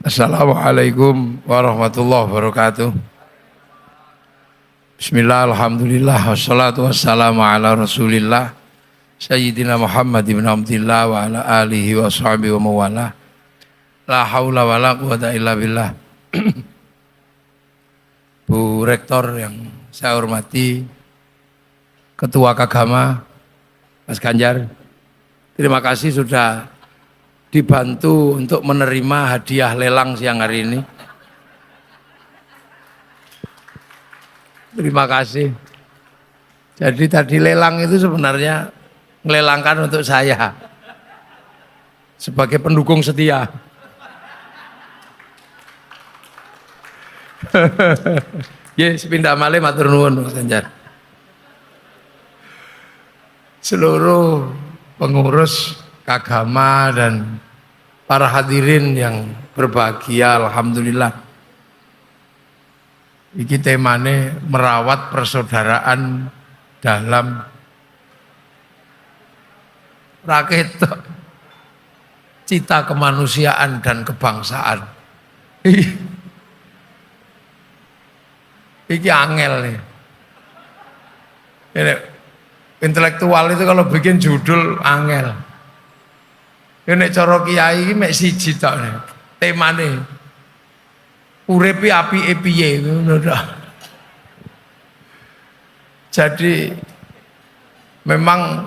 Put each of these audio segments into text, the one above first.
Assalamualaikum warahmatullahi wabarakatuh. Bismillah, alhamdulillah, wassalatu wassalamu ala rasulillah Sayyidina Muhammad ibn Abdillah wa ala alihi wa sahbihi wa mawala. La hawla wa la quwata illa billah. Bu Rektor yang saya hormati, Ketua Kagama Mas Ganjar, terima kasih sudah dibantu untuk menerima hadiah lelang siang hari ini. Terima kasih. Jadi tadi lelang itu sebenarnya melelangkan untuk saya sebagai pendukung setia. Yes, pindah malih matur nuwun Mas Ganjar. Seluruh pengurus Kagama dan para hadirin yang berbahagia, alhamdulillah. Iki temane merawat persaudaraan dalam rakyat, cita kemanusiaan dan kebangsaan. Iki angel nih. Ini intelektual itu kalau bikin judul angel. Ini cara kiai iki mek siji tok nih. Temane uripe apike piye ngono tok. Jadi memang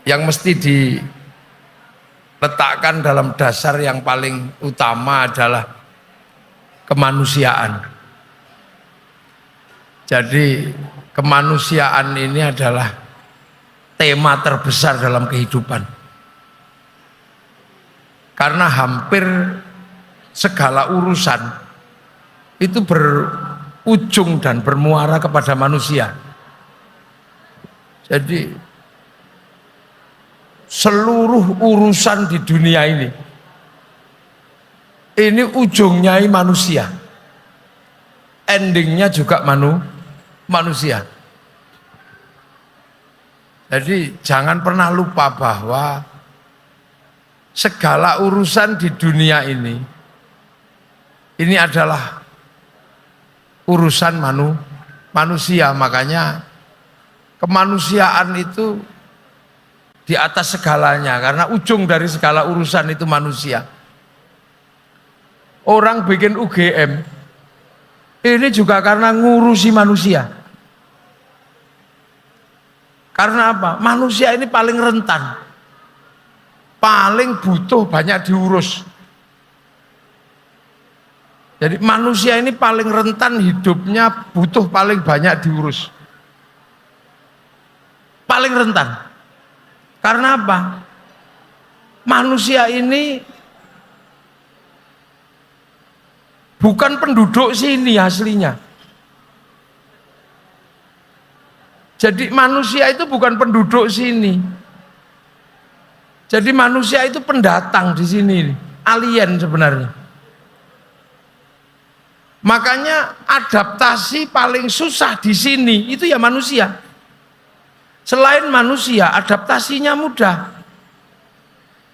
yang mesti diletakkan dalam dasar yang paling utama adalah kemanusiaan. Jadi kemanusiaan ini adalah tema terbesar dalam kehidupan. Karena hampir segala urusan itu berujung dan bermuara kepada manusia. Jadi seluruh urusan di dunia ini ujungnya manusia. Endingnya juga manusia. Jadi jangan pernah lupa bahwa segala urusan di dunia ini adalah urusan manusia. Makanya kemanusiaan itu di atas segalanya, karena ujung dari segala urusan itu manusia. Orang bikin UGM ini juga karena ngurusi manusia. Karena apa? Manusia ini paling rentan, paling butuh banyak diurus. Jadi manusia ini paling rentan hidupnya, butuh paling banyak diurus. Paling rentan. Karena apa? Manusia ini bukan penduduk sini aslinya. Jadi manusia itu bukan penduduk sini. Jadi manusia itu pendatang di sini, alien sebenarnya. Makanya adaptasi paling susah di sini itu ya manusia. Selain manusia, adaptasinya mudah.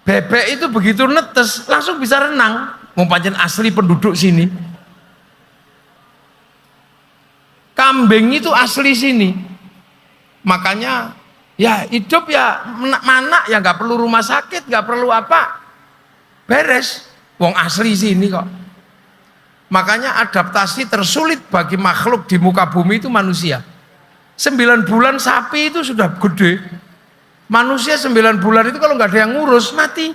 Bebek itu begitu netes langsung bisa renang, pancen asli penduduk sini. Kambing itu asli sini. Makanya ya hidup ya mana ya nggak perlu rumah sakit, nggak perlu apa, beres. Wong asli sini kok. Makanya adaptasi tersulit bagi makhluk di muka bumi itu manusia. 9 bulan sapi itu sudah gede. Manusia 9 bulan itu kalau nggak ada yang ngurus mati.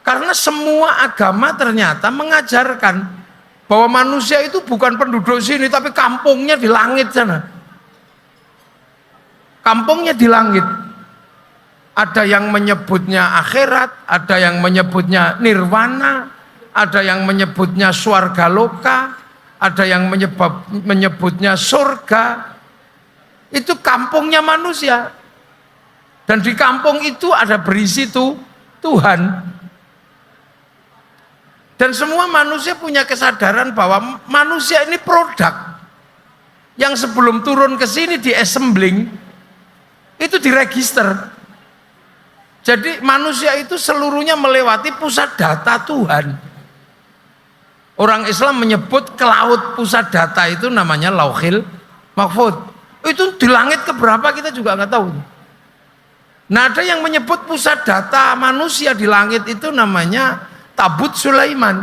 Karena semua agama ternyata mengajarkan bahwa manusia itu bukan penduduk sini, tapi kampungnya di langit sana. Kampungnya di langit. Ada yang menyebutnya akhirat, ada yang menyebutnya nirwana, ada yang menyebutnya swarga loka, ada yang menyebutnya surga. Itu kampungnya manusia. Dan di kampung itu ada berisi Tuhan. Dan semua manusia punya kesadaran bahwa manusia ini produk yang sebelum turun ke sini di assembling itu diregister. Jadi manusia itu seluruhnya melewati pusat data Tuhan. Orang Islam menyebut cloud pusat data itu namanya Lauhil Mahfuz. Itu di langit keberapa kita juga nggak tahu. Nah, ada yang menyebut pusat data manusia di langit itu namanya Tabut Sulaiman.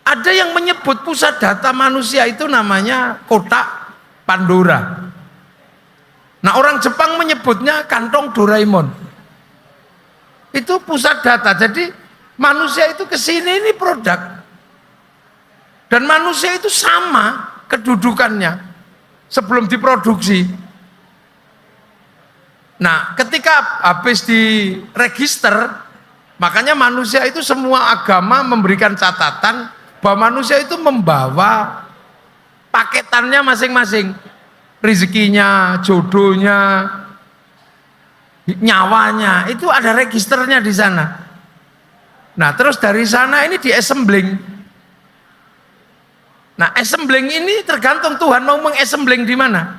Ada yang menyebut pusat data manusia itu namanya kotak Pandora. Nah, orang Jepang menyebutnya kantong Doraemon. Itu pusat data. Jadi manusia itu kesini ini produk. Dan manusia itu sama kedudukannya sebelum diproduksi. Nah, ketika habis diregister, makanya manusia itu semua agama memberikan catatan bahwa manusia itu membawa paketannya masing-masing. Rezekinya, jodohnya, nyawanya, itu ada registernya di sana. Nah, terus dari sana ini di-assembling. Nah, assembling ini tergantung Tuhan mau mengassembling di mana.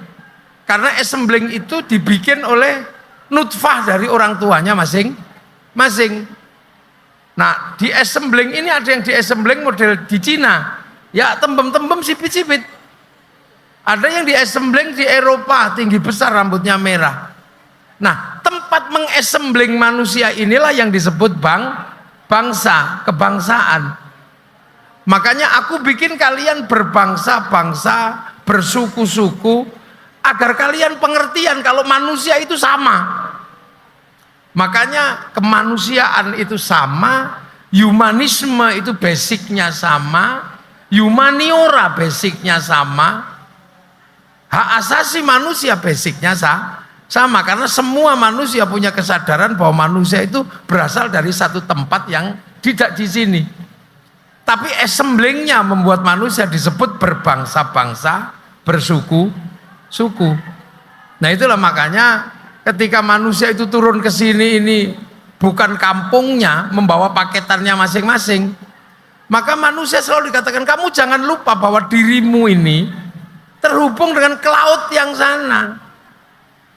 Karena assembling itu dibikin oleh nutfah dari orang tuanya masing-masing. Nah, di assembling ini ada yang di assembling model di Cina. Ya, tembem-tembem sipit-sipit. Ada yang di assembling di Eropa, tinggi besar, rambutnya merah. Nah, tempat mengassembling manusia inilah yang disebut bangsa, kebangsaan. Makanya aku bikin kalian berbangsa-bangsa, bersuku-suku, agar kalian pengertian kalau manusia itu sama. Makanya kemanusiaan itu sama, humanisme itu basicnya sama, humaniora basicnya sama, hak asasi manusia basicnya sama. Karena semua manusia punya kesadaran bahwa manusia itu berasal dari satu tempat yang tidak di sini. Tapi assemblingnya membuat manusia disebut berbangsa-bangsa, bersuku-suku. Nah, itulah makanya ketika manusia itu turun ke sini ini bukan kampungnya membawa paketannya masing-masing, maka manusia selalu dikatakan kamu jangan lupa bahwa dirimu ini terhubung dengan cloud yang sana.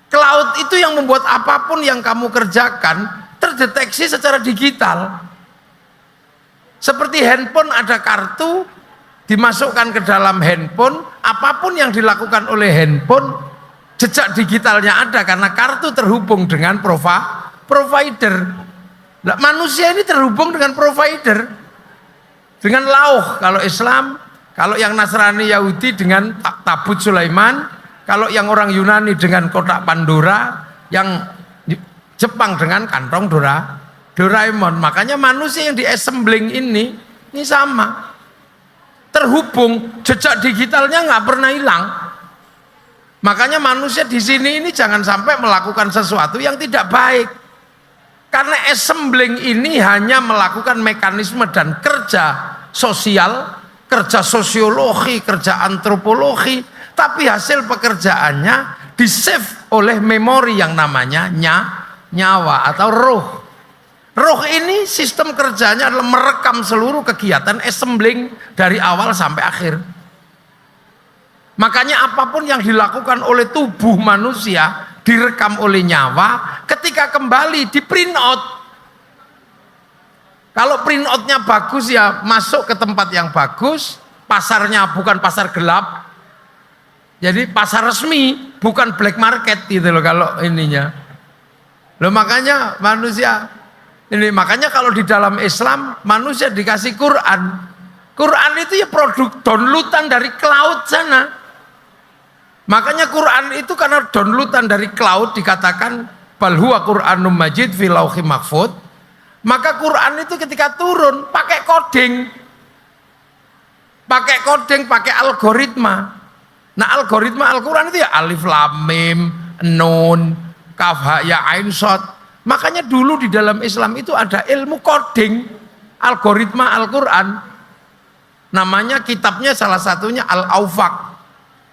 Cloud itu yang membuat apapun yang kamu kerjakan terdeteksi secara digital. Seperti handphone ada kartu, dimasukkan ke dalam handphone, apapun yang dilakukan oleh handphone, jejak digitalnya ada karena kartu terhubung dengan provider. Nah, manusia ini terhubung dengan provider, dengan lauh kalau Islam, kalau yang Nasrani Yahudi dengan Tabut Sulaiman, kalau yang orang Yunani dengan kotak Pandora, yang Jepang dengan kantong Doraemon. Makanya manusia yang di-assembling ini sama. Terhubung, jejak digitalnya nggak pernah hilang. Makanya manusia di sini ini jangan sampai melakukan sesuatu yang tidak baik. Karena assembling ini hanya melakukan mekanisme dan kerja sosial, kerja sosiologi, kerja antropologi, tapi hasil pekerjaannya di-save oleh memori yang namanya nyawa atau roh. Roh ini sistem kerjanya adalah merekam seluruh kegiatan assembling dari awal sampai akhir. Makanya apapun yang dilakukan oleh tubuh manusia direkam oleh nyawa, ketika kembali di print out. Kalau print outnya bagus ya masuk ke tempat yang bagus, pasarnya bukan pasar gelap, jadi pasar resmi, bukan black market gitu loh kalau ininya. Loh makanya manusia ini, makanya kalau di dalam Islam manusia dikasih Quran. Quran itu ya produk downloadan dari cloud sana. Makanya Quran itu karena downloadan dari cloud dikatakan bal huwa Qur'anum Majid fi lauhim mahfuz. Maka Quran itu ketika turun pakai coding. Pakai algoritma. Nah, algoritma Al-Qur'an itu ya alif lam mim nun kaf ha ya ain shad. Makanya dulu di dalam Islam itu ada ilmu coding, algoritma Al-Quran. Namanya kitabnya salah satunya Al-Awfaq.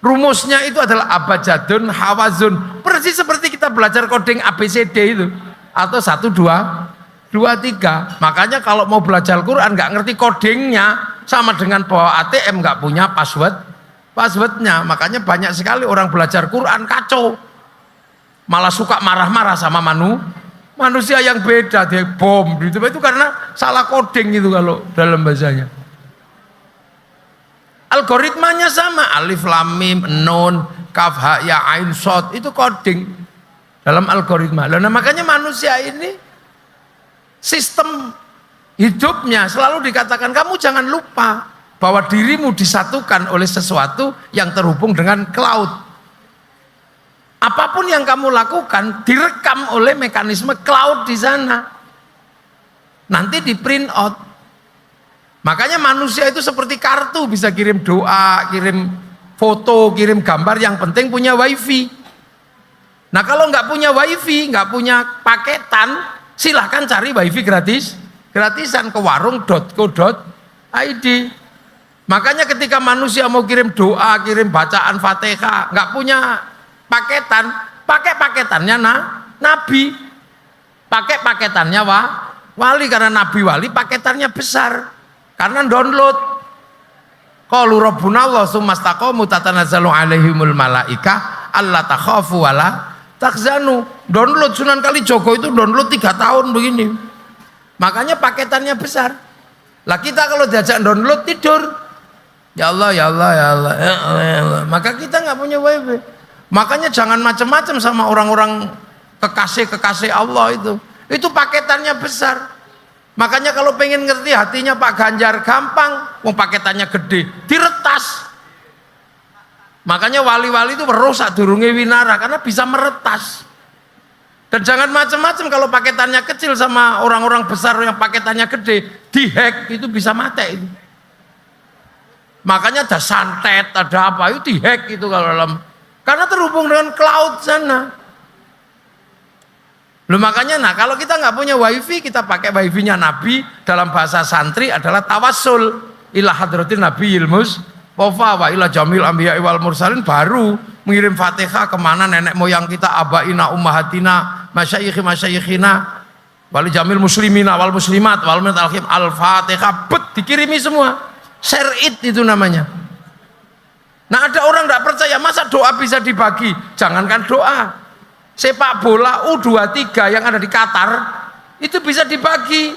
Rumusnya itu adalah abajadun, hawazun. Persis seperti kita belajar coding ABCD itu. Atau 1, 2, 3. Makanya kalau mau belajar Al-Quran nggak ngerti codingnya, sama dengan bawa ATM nggak punya passwordnya. Makanya banyak sekali orang belajar Quran kacau. malah suka marah-marah sama manusia yang beda, dia bom gitu. Itu karena salah coding itu kalau dalam bahasanya. Algoritmanya sama, alif lam mim nun kaf ha ya ain shad, itu coding dalam algoritma. Nah, makanya manusia ini sistem hidupnya selalu dikatakan kamu jangan lupa bahwa dirimu disatukan oleh sesuatu yang terhubung dengan cloud. Apapun yang kamu lakukan direkam oleh mekanisme cloud di sana. Nanti di print out. Makanya manusia itu seperti kartu, bisa kirim doa, kirim foto, kirim gambar, yang penting punya wifi. Nah kalau nggak punya wifi, nggak punya paketan, silahkan cari wifi gratisan ke warung.co.id. Makanya ketika manusia mau kirim doa, kirim bacaan Fatihah, nggak punya paketan, pakai paketannya nabi, pakai paketannya wali, karena nabi wali paketannya besar. Karena download. Qalu rabbuna Allah tsumastaqamu tatanazzalu alaihimul malaika alla takhafu wala takzanu. Download Sunan Kalijogo itu download 3 tahun begini. Makanya paketannya besar. Lah kita kalau diajak download tidur. Ya Allah, ya Allah, ya Allah, ya Allah, ya Allah. Maka kita nggak punya wifi. Makanya jangan macam-macam sama orang-orang kekasih-kekasih Allah itu. Itu paketannya besar. Makanya kalau pengen ngerti hatinya Pak Ganjar gampang, wong paketannya gede, diretas. Makanya wali-wali itu merusak durunge winara karena bisa meretas. Dan jangan macam-macam kalau paketannya kecil sama orang-orang besar yang paketannya gede, dihack itu bisa mati itu. Makanya ada santet, ada apa itu dihack itu kalau dalam, karena terhubung dengan cloud sana. Loh makanya, nah kalau kita nggak punya wifi, kita pakai wifi-nya Nabi, dalam bahasa santri adalah tawassul ila hadratin Nabi ilmus wafa wa ila jamil anbiya wal mursalin, baru mengirim Fatihah kemana nenek moyang kita, abaina ummahatina masyayikhina wali jamil muslimina wal muslimat wal mutalhim al-Fatihah, dikirimi semua. Share it itu namanya. Nah ada orang nggak percaya, masa doa bisa dibagi? Jangankan doa, sepak bola U23 yang ada di Qatar itu bisa dibagi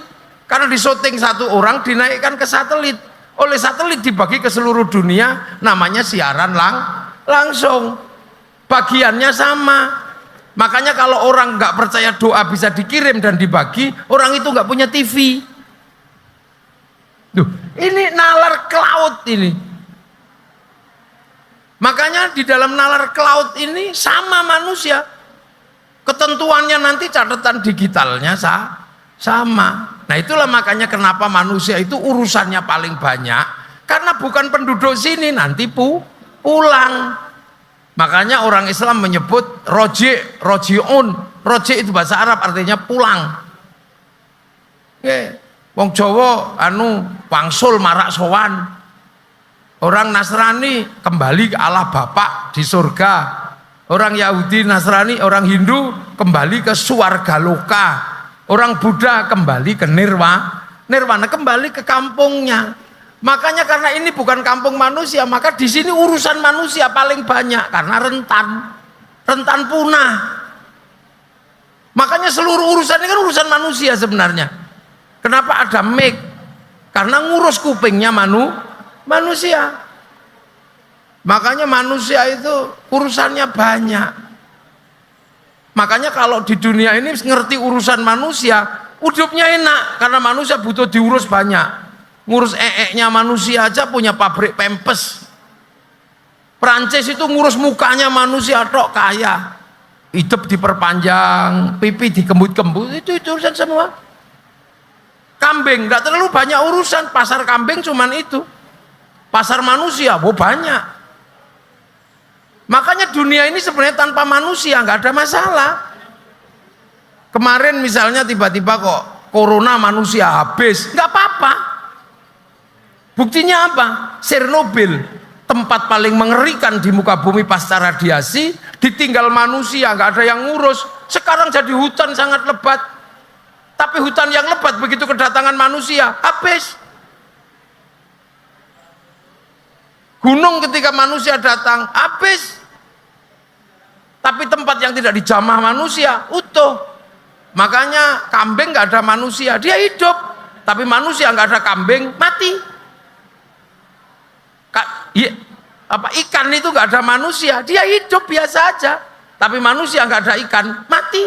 karena di syuting satu orang dinaikkan ke satelit, oleh satelit dibagi ke seluruh dunia, namanya siaran langsung, bagiannya sama. Makanya kalau orang nggak percaya doa bisa dikirim dan dibagi, orang itu nggak punya TV. Duh, ini nalar cloud ini. Makanya di dalam nalar cloud ini sama manusia. Ketentuannya nanti catatan digitalnya sama. Nah itulah makanya kenapa manusia itu urusannya paling banyak, karena bukan penduduk sini, nanti pulang. Makanya orang Islam menyebut roji'un. Roji' itu bahasa Arab artinya pulang. Wong Jawa wangsul marak sowan. Orang Nasrani kembali ke Allah Bapa di surga. Orang Yahudi, Nasrani, orang Hindu kembali ke Swarga Loka. Orang Buddha kembali ke Nirwana, kembali ke kampungnya. Makanya karena ini bukan kampung manusia, maka di sini urusan manusia paling banyak karena rentan punah. Makanya seluruh urusan ini kan urusan manusia sebenarnya. Kenapa ada mic? Karena ngurus kupingnya manusia. Makanya manusia itu urusannya banyak. Makanya kalau di dunia ini ngerti urusan manusia, hidupnya enak karena manusia butuh diurus banyak. Ngurus nya manusia aja punya pabrik pempes. Prancis itu ngurus mukanya manusia tok kaya. Hidup diperpanjang, pipi dikembut-kembut, itu urusan semua. Kambing enggak terlalu banyak urusan, pasar kambing cuman itu. Pasar manusia banyak. Makanya dunia ini sebenarnya tanpa manusia nggak ada masalah. Kemarin misalnya tiba-tiba kok corona manusia habis, nggak apa-apa. Buktinya apa? Chernobyl, tempat paling mengerikan di muka bumi pasca radiasi, ditinggal manusia, nggak ada yang ngurus. Sekarang jadi hutan sangat lebat. Tapi hutan yang lebat begitu kedatangan manusia, habis. Gunung ketika manusia datang, habis. Tapi tempat yang tidak dijamah manusia utuh. Makanya kambing nggak ada manusia, dia hidup. Tapi manusia nggak ada kambing, mati. Ikan itu nggak ada manusia, dia hidup biasa aja. Tapi manusia nggak ada ikan, mati.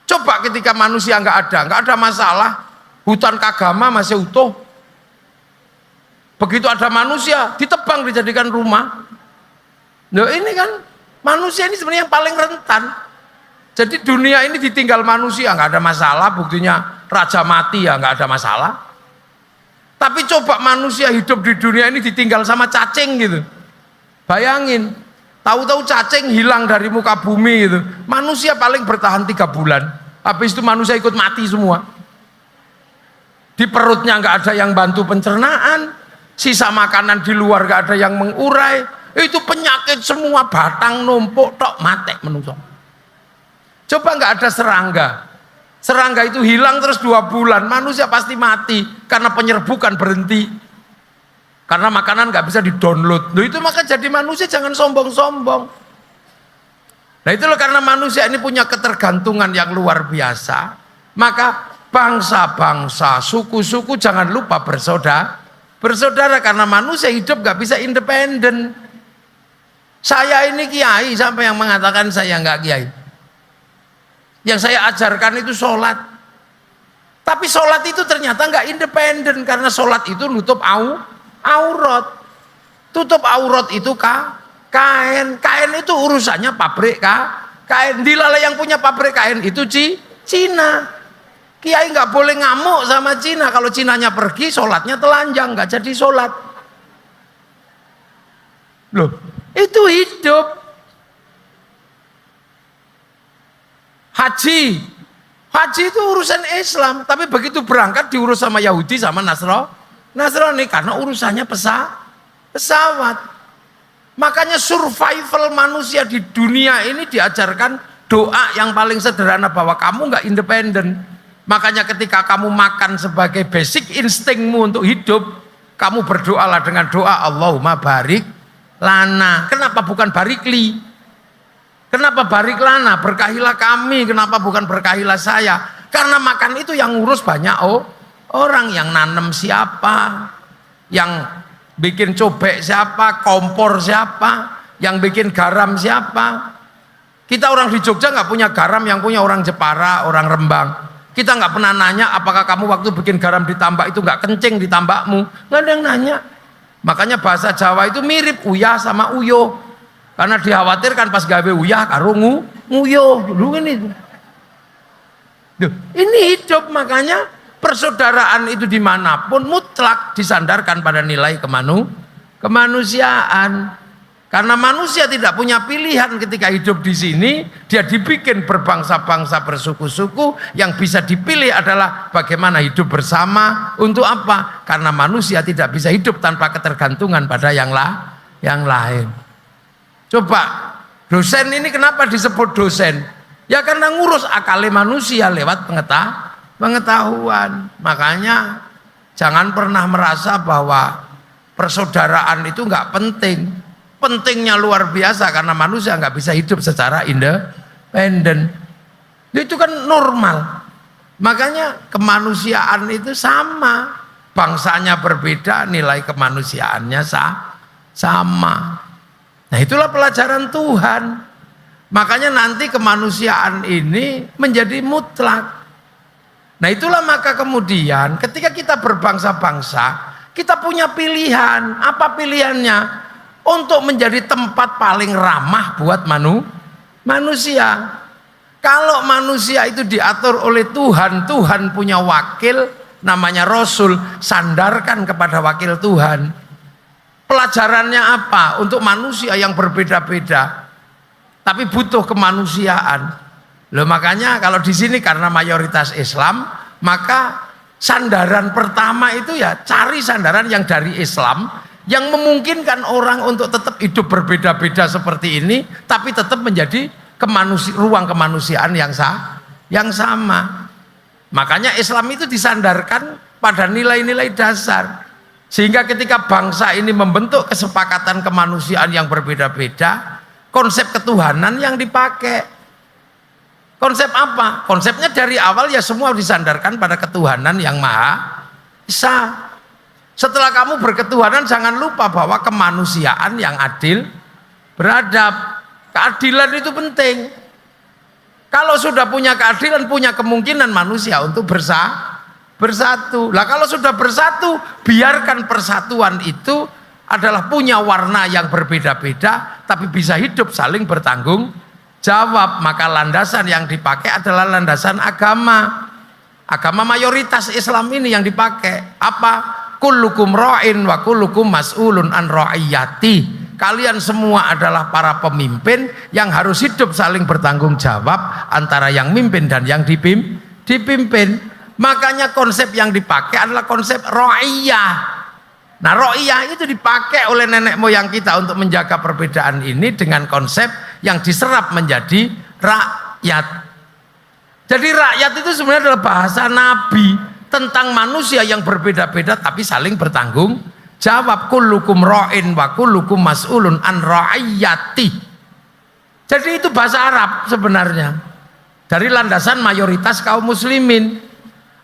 Coba ketika manusia nggak ada masalah. Hutan Kagama masih utuh. Begitu ada manusia, ditebang dijadikan rumah. Loh ini kan manusia ini sebenarnya yang paling rentan. Jadi dunia ini ditinggal manusia nggak ada masalah, buktinya raja mati ya nggak ada masalah. Tapi coba manusia hidup di dunia ini ditinggal sama cacing gitu. Bayangin, tahu-tahu cacing hilang dari muka bumi gitu. Manusia paling bertahan 3 bulan. Habis itu manusia ikut mati semua. Di perutnya nggak ada yang bantu pencernaan, sisa makanan di luar nggak ada yang mengurai. Itu penyakit semua, batang numpuk tok mati menungso. Coba nggak ada serangga itu hilang terus 2 bulan, manusia pasti mati karena penyerbukan berhenti, karena makanan nggak bisa didownload. Loh itu maka jadi manusia jangan sombong-sombong. Nah itu loh, karena manusia ini punya ketergantungan yang luar biasa, maka bangsa-bangsa, suku-suku jangan lupa bersaudara, karena manusia hidup nggak bisa independen. Saya ini kiai, siapa yang mengatakan saya nggak kiai? Yang saya ajarkan itu sholat. Tapi sholat itu ternyata nggak independen, karena sholat itu nutup aurat. Tutup aurat itu kain. Kain itu urusannya pabrik kain. Dilala yang punya pabrik kain itu Cina. Kiai nggak boleh ngamuk sama Cina. Kalau Cinanya pergi, sholatnya telanjang, nggak jadi sholat. Loh, itu hidup. Haji itu urusan Islam, tapi begitu berangkat diurus sama Yahudi sama Nasrani karena urusannya pesawat. Makanya survival manusia di dunia ini diajarkan doa yang paling sederhana, bahwa kamu nggak independen. Makanya ketika kamu makan sebagai basic instingmu untuk hidup, kamu berdoalah dengan doa Allahumma barik lana. Kenapa bukan barikli? Kenapa barik lana? Berkahilah kami. Kenapa bukan berkahilah saya? Karena makan itu yang ngurus banyak orang. Yang nanam siapa? Yang bikin cobek siapa? Kompor siapa? Yang bikin garam siapa? Kita orang di Jogja nggak punya garam, yang punya orang Jepara, orang Rembang. Kita nggak pernah nanya apakah kamu waktu bikin garam di tambak itu nggak kencing di tambakmu. Nggak ada yang nanya. Makanya bahasa Jawa itu mirip uyah sama uyo. Karena dikhawatirkan pas gawe uyah karo nguyo. Lu ini hidup, makanya persaudaraan itu dimanapun mutlak disandarkan pada nilai kemanusiaan. Karena manusia tidak punya pilihan ketika hidup di sini, dia dibikin berbangsa-bangsa, bersuku-suku. Yang bisa dipilih adalah bagaimana hidup bersama. Untuk apa? Karena manusia tidak bisa hidup tanpa ketergantungan pada yang lain. Coba, dosen ini kenapa disebut dosen? Ya karena ngurus akali manusia lewat pengetahuan. Makanya jangan pernah merasa bahwa persaudaraan itu nggak penting. Pentingnya luar biasa, karena manusia nggak bisa hidup secara independen. Itu kan normal. Makanya kemanusiaan itu sama. Bangsanya berbeda, nilai kemanusiaannya sama. Nah itulah pelajaran Tuhan. Makanya nanti kemanusiaan ini menjadi mutlak. Nah itulah maka kemudian ketika kita berbangsa-bangsa, kita punya pilihan. Apa pilihannya? Untuk menjadi tempat paling ramah buat manusia. Kalau manusia itu diatur oleh Tuhan, Tuhan punya wakil namanya Rasul, sandarkan kepada wakil Tuhan. Pelajarannya apa? Untuk manusia yang berbeda-beda, tapi butuh kemanusiaan. Loh makanya kalau di sini karena mayoritas Islam, maka sandaran pertama itu ya cari sandaran yang dari Islam, yang memungkinkan orang untuk tetap hidup berbeda-beda seperti ini, tapi tetap menjadi ruang kemanusiaan yang sama. Makanya Islam itu disandarkan pada nilai-nilai dasar, sehingga ketika bangsa ini membentuk kesepakatan kemanusiaan yang berbeda-beda, konsep ketuhanan yang dipakai. Konsep apa? Konsepnya dari awal ya semua disandarkan pada ketuhanan yang Maha Esa. Setelah kamu berketuhanan, jangan lupa bahwa kemanusiaan yang adil, beradab. Keadilan itu penting. Kalau sudah punya keadilan, punya kemungkinan manusia untuk bersatu. Lah kalau sudah bersatu, biarkan persatuan itu adalah punya warna yang berbeda-beda, tapi bisa hidup saling bertanggung jawab. Maka landasan yang dipakai adalah landasan agama. Agama mayoritas Islam ini yang dipakai. Apa? Kullukum ra'in wa kullukum mas'ulun an ra'iyati. Kalian semua adalah para pemimpin yang harus hidup saling bertanggung jawab antara yang mimpin dan yang dipimpin. Makanya konsep yang dipakai adalah konsep ra'iyah. Nah, ra'iyah itu dipakai oleh nenek moyang kita untuk menjaga perbedaan ini dengan konsep yang diserap menjadi rakyat. Jadi rakyat itu sebenarnya adalah bahasa Nabi tentang manusia yang berbeda-beda tapi saling bertanggung jawab. Kullukum ra'in wa kullukum mas'ulun an ra'iyati. Jadi itu bahasa Arab sebenarnya, dari landasan mayoritas kaum muslimin.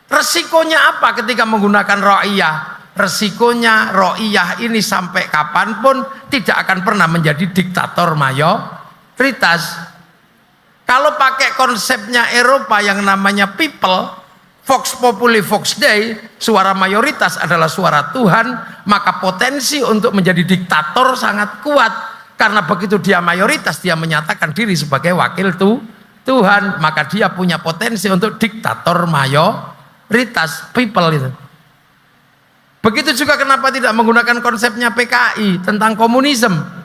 Resikonya apa ketika menggunakan ra'iyah? Resikonya ra'iyah ini sampai kapanpun tidak akan pernah menjadi diktator mayoritas. Kalau pakai konsepnya Eropa yang namanya people, Vox Populi Vox Dei, suara mayoritas adalah suara Tuhan, maka potensi untuk menjadi diktator sangat kuat. Karena begitu dia mayoritas, dia menyatakan diri sebagai wakil Tuhan, maka dia punya potensi untuk diktator mayoritas, people itu. Begitu juga kenapa tidak menggunakan konsepnya PKI tentang komunisme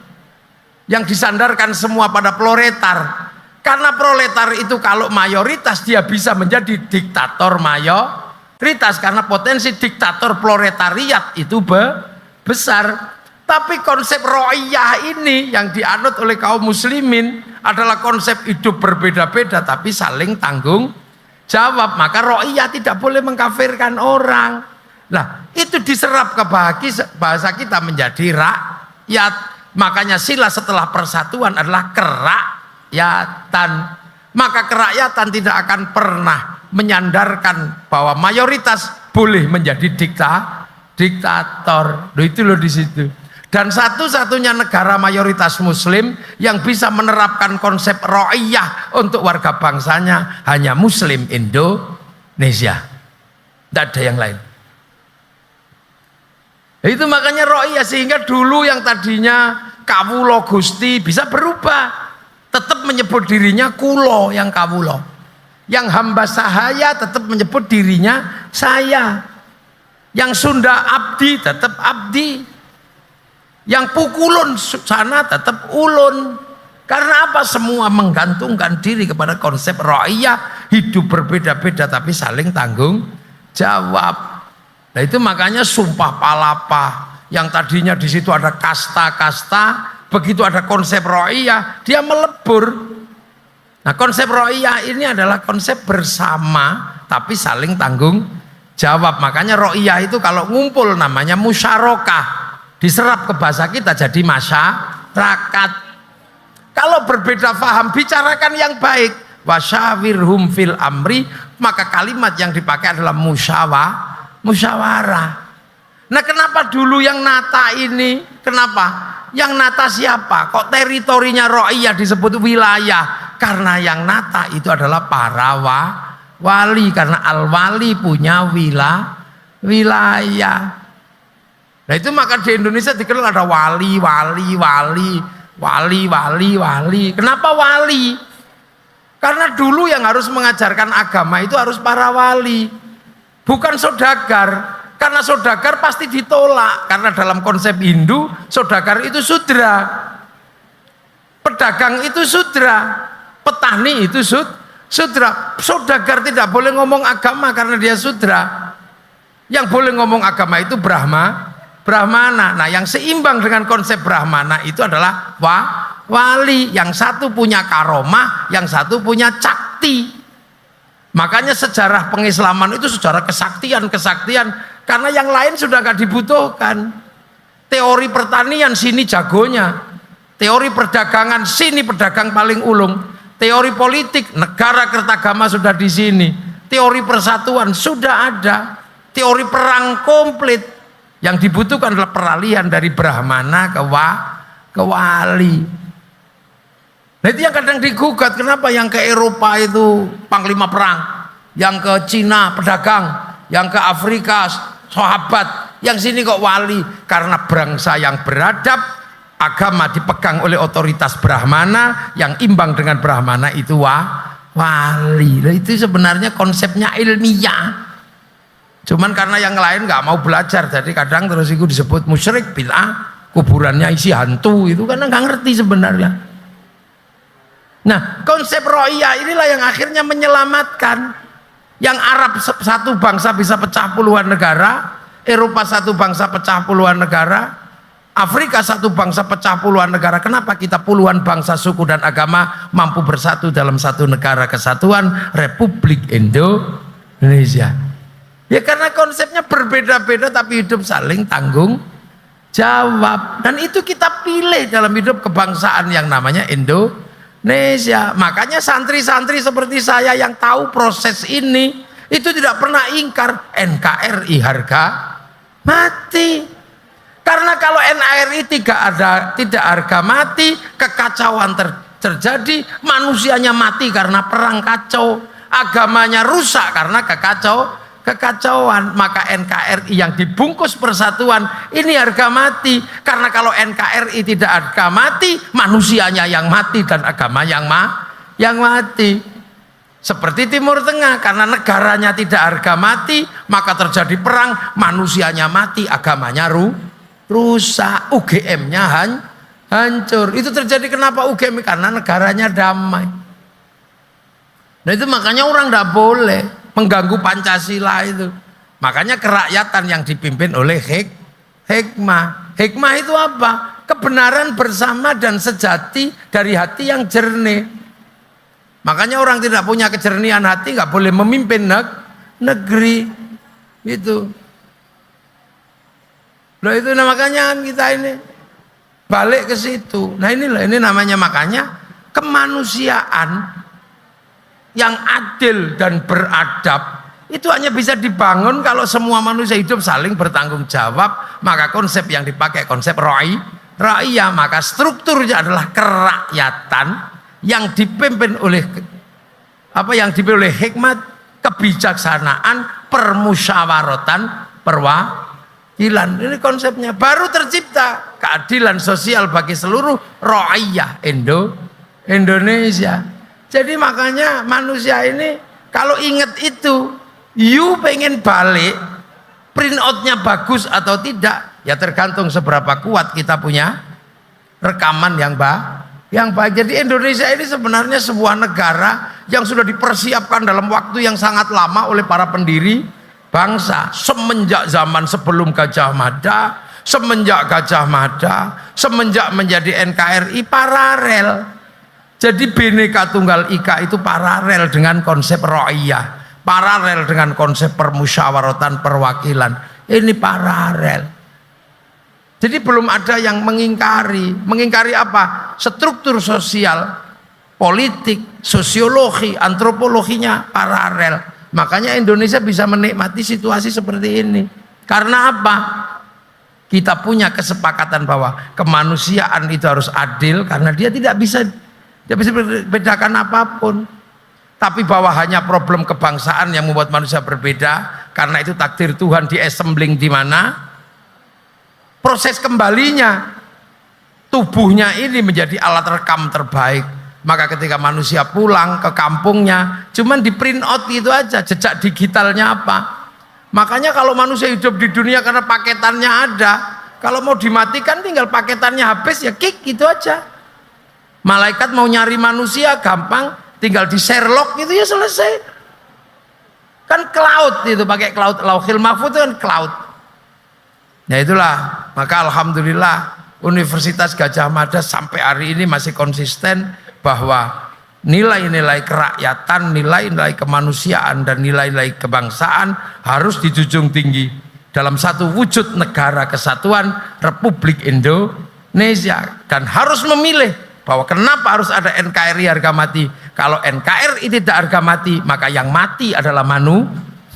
yang disandarkan semua pada proletar. Karena proletar itu kalau mayoritas dia bisa menjadi diktator mayoritas, karena potensi diktator proletariat itu besar. Tapi konsep ro'iyah ini yang dianut oleh kaum muslimin adalah konsep hidup berbeda-beda tapi saling tanggung jawab. Maka ro'iyah tidak boleh mengkafirkan orang. Nah, itu diserap ke bahasa kita menjadi rakyat. Makanya sila setelah persatuan adalah kerakyatan. Maka kerakyatan tidak akan pernah menyandarkan bahwa mayoritas boleh menjadi diktator. Loh, itu loh di situ. Dan satu-satunya negara mayoritas muslim yang bisa menerapkan konsep ro'iyah untuk warga bangsanya hanya Muslim Indonesia. Tidak ada yang lain. Itu makanya ro'iyah, sehingga dulu yang tadinya kawulo Gusti bisa berubah. Tetap menyebut dirinya kulo yang kawulo. Yang hamba sahaya tetap menyebut dirinya saya. Yang Sunda abdi tetap abdi. Yang pukulun sana tetap ulun. Karena apa? Semua menggantungkan diri kepada konsep ro'iyah, hidup berbeda-beda tapi saling tanggung jawab. Nah, itu makanya sumpah palapa yang tadinya di situ ada kasta-kasta, begitu ada konsep ro'iyah dia melebur. Nah, konsep ro'iyah ini adalah konsep bersama tapi saling tanggung jawab. Makanya ro'iyah itu kalau ngumpul namanya musyarakah. Diserap ke bahasa kita jadi masyarakat. Kalau berbeda faham, bicarakan yang baik. Wasyawirhum fil amri, maka kalimat yang dipakai adalah musyawarah. Nah, kenapa dulu yang nata ini? Kenapa? Yang nata siapa? Kok teritorinya ro'iyah disebut wilayah? Karena yang nata itu adalah para wali. Karena al-wali punya wilayah. Nah, itu maka di Indonesia dikenal ada wali. Kenapa wali? Karena dulu yang harus mengajarkan agama itu harus para wali, bukan saudagar. Karena saudagar pasti ditolak. Karena dalam konsep Hindu, saudagar itu sudra, pedagang itu sudra, petani itu sudra. Saudagar tidak boleh ngomong agama karena dia sudra. Yang boleh ngomong agama itu Brahmana. Nah, yang seimbang dengan konsep Brahmana itu adalah wali. Yang satu punya karomah, yang satu punya cakti. Makanya sejarah pengislaman itu sejarah kesaktian. Karena yang lain sudah gak dibutuhkan. Teori pertanian sini jagonya. Teori perdagangan, sini pedagang paling ulung. Teori politik, negara kertagama sudah di sini. Teori persatuan sudah ada. Teori perang komplit. Yang dibutuhkan adalah peralihan dari Brahmana ke wali. Nah itu yang kadang digugat, kenapa yang ke Eropa itu panglima perang, yang ke Cina pedagang, yang ke Afrika sahabat, yang sini kok wali? Karena bangsa yang beradab, agama dipegang oleh otoritas Brahmana, yang imbang dengan Brahmana itu wali. Nah, itu sebenarnya konsepnya ilmiah. Cuman karena yang lain nggak mau belajar, jadi kadang terus itu disebut musyrik, bid'ah, kuburannya isi hantu, itu karena nggak ngerti sebenarnya. Nah, konsep ro'iyah inilah yang akhirnya menyelamatkan. Yang Arab satu bangsa bisa pecah puluhan negara, Eropa satu bangsa pecah puluhan negara, Afrika satu bangsa pecah puluhan negara. Kenapa kita puluhan bangsa, suku dan agama mampu bersatu dalam satu negara kesatuan Republik Indonesia? Ya karena konsepnya berbeda-beda tapi hidup saling tanggung jawab. Dan itu kita pilih dalam hidup kebangsaan yang namanya Indonesia. Makanya santri-santri seperti saya yang tahu proses ini itu tidak pernah ingkar NKRI harga mati. Karena kalau NKRI tidak harga mati, kekacauan terjadi, manusianya mati karena perang kacau, agamanya rusak karena kekacauan. Maka NKRI yang dibungkus persatuan ini harga mati, karena kalau NKRI tidak harga mati, manusianya yang mati dan agama yang mati. Seperti Timur Tengah, karena negaranya tidak harga mati, maka terjadi perang, manusianya mati, agamanya rusak, UGM-nya hancur. Itu terjadi kenapa UGM? Karena negaranya damai. Nah itu makanya orang tidak boleh mengganggu Pancasila itu. Makanya kerakyatan yang dipimpin oleh hikmah. Hikmah itu apa? Kebenaran bersama dan sejati dari hati yang jernih. Makanya orang tidak punya kejernihan hati nggak boleh memimpin negeri. Itu. Loh itu makanya kita ini balik ke situ. Nah inilah, ini namanya makanya kemanusiaan yang adil dan beradab itu hanya bisa dibangun kalau semua manusia hidup saling bertanggung jawab. Maka konsep yang dipakai konsep ra'iyah, maka strukturnya adalah kerakyatan yang dipimpin oleh hikmat, kebijaksanaan, permusyawaratan, perwakilan. Ini konsepnya baru tercipta keadilan sosial bagi seluruh ra'iyah Indonesia. Jadi makanya manusia ini kalau ingat itu, you pengen balik, print outnya bagus atau tidak, ya tergantung seberapa kuat kita punya rekaman yang baik. Jadi Indonesia ini sebenarnya sebuah negara yang sudah dipersiapkan dalam waktu yang sangat lama oleh para pendiri bangsa. Semenjak zaman sebelum Gajah Mada, semenjak menjadi NKRI paralel. Jadi Bhinneka Tunggal Ika itu paralel dengan konsep ra'iyah, paralel dengan konsep permusyawaratan perwakilan. Ini paralel. Jadi belum ada yang mengingkari apa? Struktur sosial, politik, sosiologi, antropologinya paralel. Makanya Indonesia bisa menikmati situasi seperti ini. Karena apa? Kita punya kesepakatan bahwa kemanusiaan itu harus adil, karena dia tidak bisa bedakan apapun. Tapi bahwa hanya problem kebangsaan yang membuat manusia berbeda, karena itu takdir Tuhan di-assembling di mana? Proses kembalinya tubuhnya ini menjadi alat rekam terbaik. Maka ketika manusia pulang ke kampungnya, cuman di print out gitu aja, jejak digitalnya apa. Makanya kalau manusia hidup di dunia karena paketannya ada, kalau mau dimatikan tinggal paketannya habis ya kick gitu aja. Malaikat mau nyari manusia gampang, tinggal di Sherlock gitu ya selesai. Kan cloud itu, pakai cloud, Lauhil Mahfuz itu kan cloud. Ya itulah, maka alhamdulillah Universitas Gajah Mada sampai hari ini masih konsisten bahwa nilai-nilai kerakyatan, nilai-nilai kemanusiaan dan nilai-nilai kebangsaan harus dijunjung tinggi dalam satu wujud negara kesatuan Republik Indonesia, dan harus memilih bahwa kenapa harus ada NKRI harga mati. Kalau NKRI tidak harga mati, maka yang mati adalah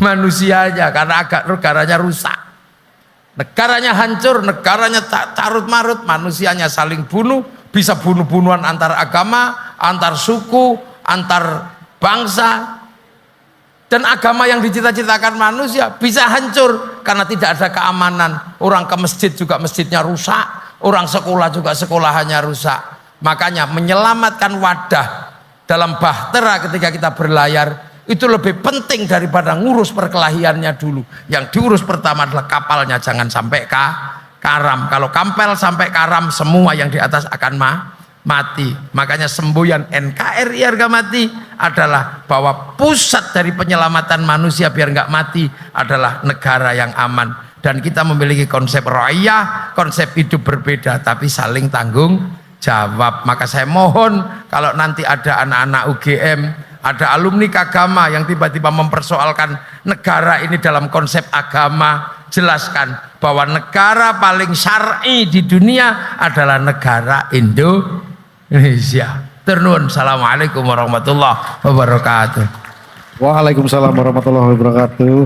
manusianya, karena negaranya rusak, negaranya hancur, negaranya carut marut, manusianya saling bunuh, bisa bunuh-bunuhan antar agama, antar suku, antar bangsa. Dan agama yang dicita-citakan manusia bisa hancur karena tidak ada keamanan. Orang ke masjid juga masjidnya rusak, orang sekolah juga sekolahannya rusak. Makanya menyelamatkan wadah dalam bahtera ketika kita berlayar itu lebih penting daripada ngurus perkelahiannya dulu. Yang diurus pertama adalah kapalnya, jangan sampai karam. Kalau kapal sampai karam, semua yang di atas akan mati. Makanya semboyan NKRI harga mati adalah bahwa pusat dari penyelamatan manusia biar nggak mati adalah negara yang aman. Dan kita memiliki konsep ra'iyah, konsep hidup berbeda tapi saling tanggung jawab. Maka saya mohon kalau nanti ada anak-anak UGM, ada alumni Kagama yang tiba-tiba mempersoalkan negara ini dalam konsep agama, jelaskan bahwa negara paling syar'i di dunia adalah negara Indonesia. Turun. Assalamualaikum warahmatullahi wabarakatuh. Waalaikumsalam warahmatullahi wabarakatuh.